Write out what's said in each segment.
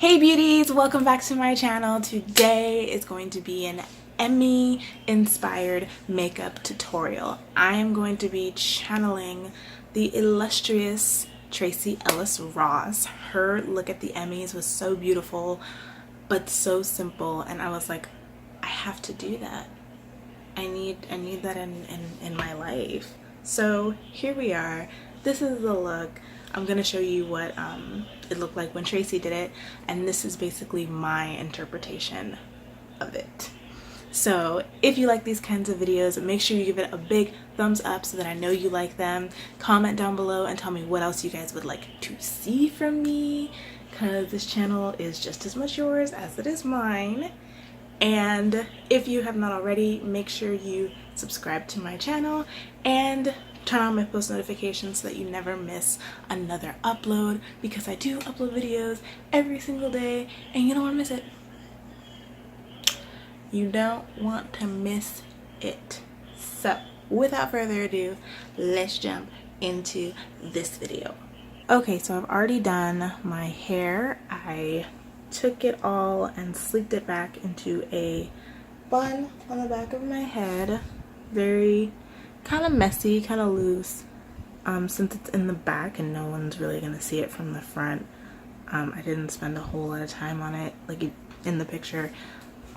Hey beauties, welcome back to my channel. Today is going to be an Emmy inspired makeup tutorial. I am going to be channeling the illustrious Tracee Ellis Ross. Her look at the Emmys was so beautiful but so simple, and I was like, I have to do that. I need that in my life. So here we are. This is the look. I'm gonna show you what it looked like when Tracee did it, and this is basically my interpretation of it. So if you like these kinds of videos, make sure you give it a big thumbs up so that I know you like them. Comment down below and tell me what else you guys would like to see from me, because this channel is just as much yours as it is mine. And if you have not already, make sure you subscribe to my channel and turn on my post notifications so that you never miss another upload, because I do upload videos every single day and you don't want to miss it. You don't want to miss it. So without further ado, let's jump into this video. Okay, so I've already done my hair. I took it all and sleeked it back into a bun on the back of my head. Very kind of messy, kind of loose, since it's in the back and no one's really gonna see it from the front. I didn't spend a whole lot of time on it. Like in the picture,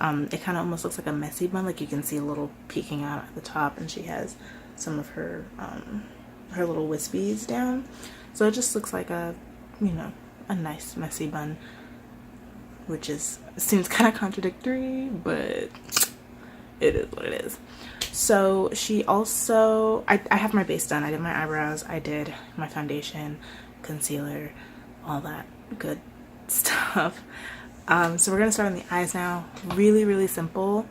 it kind of almost looks like a messy bun. Like you can see a little peeking out at the top, and she has some of her little wispies down, so it just looks like a, you know, a nice messy bun, which seems kind of contradictory, but it is what it is. So she also, I have my base done. I did my eyebrows, I did my foundation, concealer, all that good stuff. So we're gonna start on the eyes now. Really simple.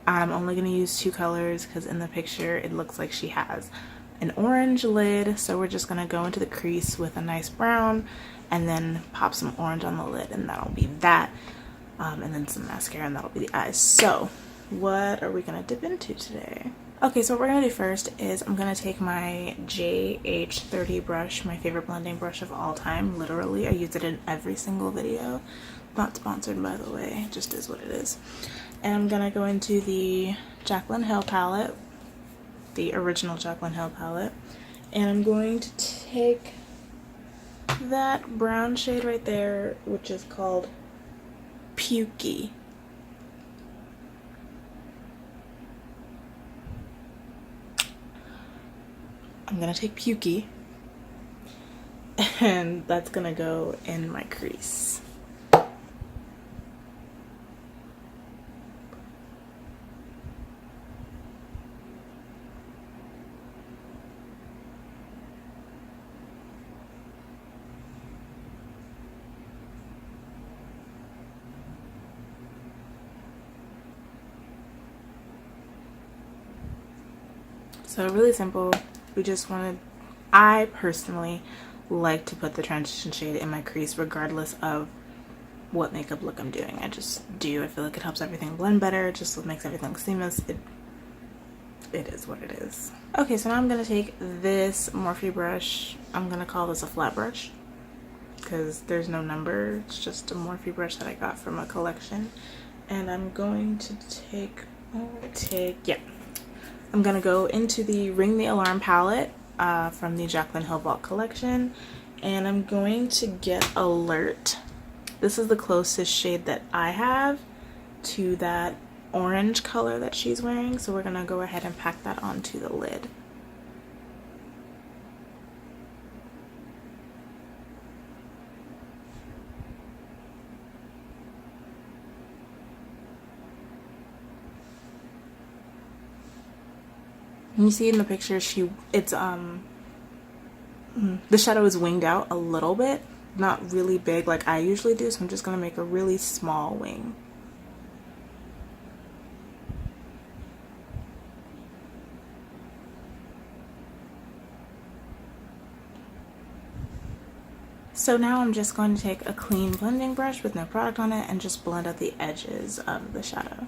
I'm only gonna use two colors because in the picture it looks like she has an orange lid, so we're just gonna go into the crease with a nice brown and then pop some orange on the lid, and that'll be that. And then some mascara, and that'll be the eyes. So what are we gonna dip into today? Okay, so what we're gonna do first is I'm gonna take my JH30 brush, my favorite blending brush of all time. Literally, I use it in every single video. Not sponsored, by the way, just is what it is. And I'm gonna go into the Jaclyn Hill palette, the original Jaclyn Hill palette, and I'm going to take that brown shade right there, which is called Pukey. I'm gonna take Pukey, and that's gonna go in my crease. So really simple. We just wanted, I personally like to put the transition shade in my crease regardless of what makeup look I'm doing. I just do. I feel like it helps everything blend better. It just makes everything seamless. It is what it is. Okay, so now I'm gonna take this Morphe brush. I'm gonna call this a flat brush because there's no number. It's just a Morphe brush that I got from a collection. And I'm going to I'm gonna go into the Ring the Alarm palette from the Jaclyn Hill Vault collection, and I'm going to get Alert. This is the closest shade that I have to that orange color that she's wearing, so we're gonna go ahead and pack that onto the lid. You see in the picture, the shadow is winged out a little bit, not really big like I usually do, so I'm just gonna make a really small wing. So now I'm just going to take a clean blending brush with no product on it and just blend out the edges of the shadow.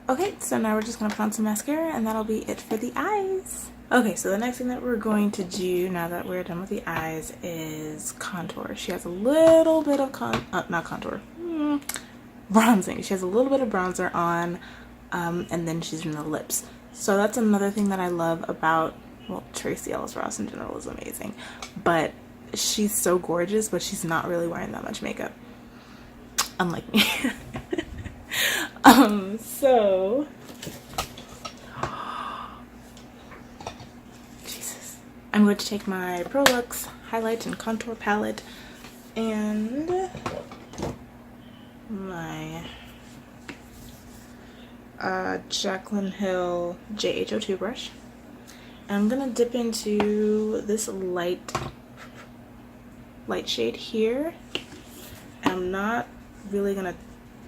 Okay, so now we're just going to put on some mascara and that'll be it for the eyes. Okay, so the next thing that we're going to do now that we're done with the eyes is contour. She has a little bit of bronzing. She has a little bit of bronzer on, and then she's doing the lips. So that's another thing that I love about, well, Tracee Ellis Ross in general is amazing, but she's so gorgeous, but she's not really wearing that much makeup, unlike me. So Jesus, I'm going to take my Pro Luxe highlight and contour palette and my Jaclyn Hill JH02 brush. And I'm gonna dip into this light shade here. And I'm not really gonna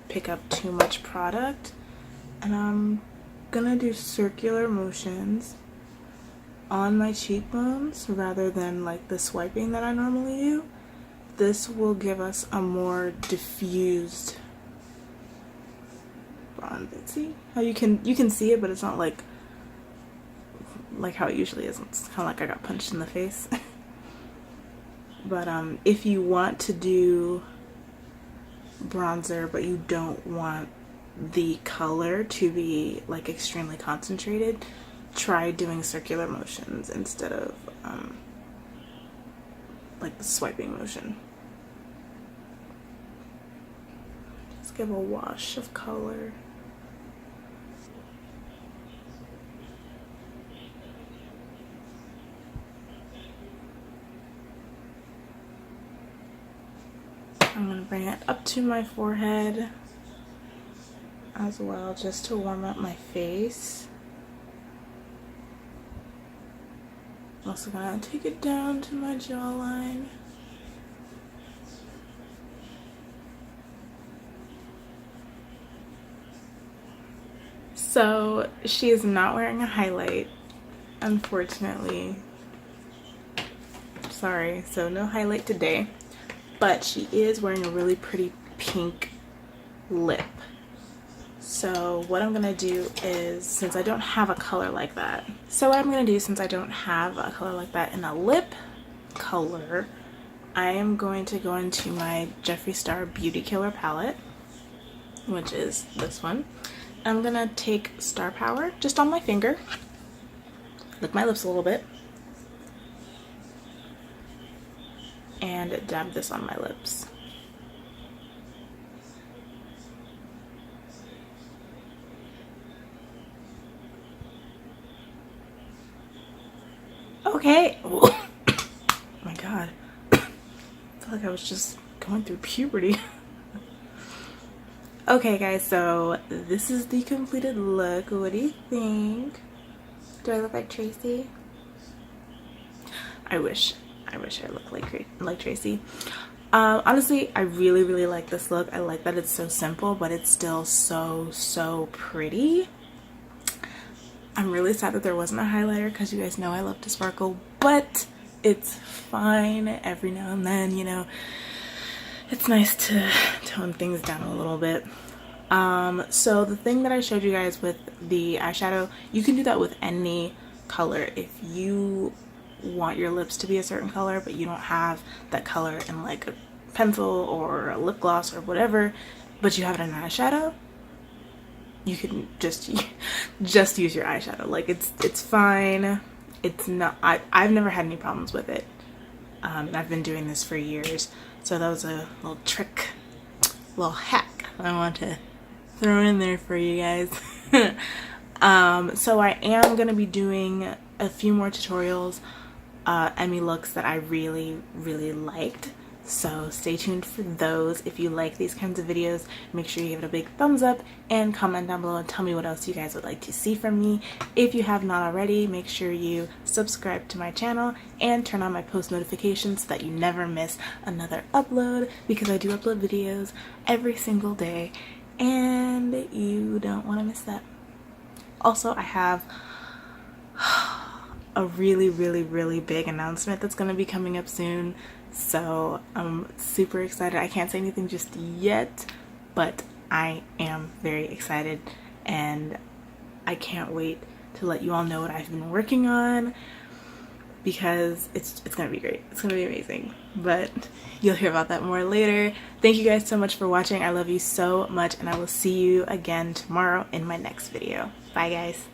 pick up too much product, and I'm gonna do circular motions on my cheekbones rather than like the swiping that I normally do. This will give us a more diffused bronze. See how you can see it, but it's not like how it usually is. It's kind of like I got punched in the face. But if you want to do bronzer but you don't want the color to be like extremely concentrated, try doing circular motions instead of like the swiping motion. Just give a wash of color. I'm going to bring it up to my forehead as well, just to warm up my face. I'm also going to take it down to my jawline. So she is not wearing a highlight, unfortunately. Sorry, so no highlight today. But she is wearing a really pretty pink lip. So what I'm gonna do is, since I don't have a color like that, in a lip color, I am going to go into my Jeffree Star Beauty Killer palette, which is this one. I'm gonna take Star Power just on my finger, lick my lips a little bit, and dab this on my lips. Okay. Oh my god. I feel like I was just going through puberty. Okay guys, so this is the completed look. What do you think? Do I look like Tracee? I wish I looked like Tracee. Honestly, I really like this look. I like that it's so simple, but it's still so pretty. I'm really sad that there wasn't a highlighter because you guys know I love to sparkle, but it's fine every now and then, you know. It's nice to tone things down a little bit. So the thing that I showed you guys with the eyeshadow, you can do that with any color. If you want your lips to be a certain color but you don't have that color in like a pencil or a lip gloss or whatever, but you have it in an eyeshadow, you can just use your eyeshadow. Like it's fine. It's not, I've never had any problems with it. And I've been doing this for years, so that was a little trick, little hack I want to throw in there for you guys. So I am gonna be doing a few more tutorials, Emmy looks that I really liked, so stay tuned for those. If you like these kinds of videos, make sure you give it a big thumbs up and comment down below and tell me what else you guys would like to see from me. If you have not already, make sure you subscribe to my channel and turn on my post notifications so that you never miss another upload, because I do upload videos every single day and you don't want to miss that. Also, I have a really big announcement that's going to be coming up soon, so I'm super excited. I can't say anything just yet, but I am very excited, and I can't wait to let you all know what I've been working on, because it's gonna be great. It's gonna be amazing, but you'll hear about that more later. Thank you guys so much for watching. I love you so much, and I will see you again tomorrow in my next video. Bye guys.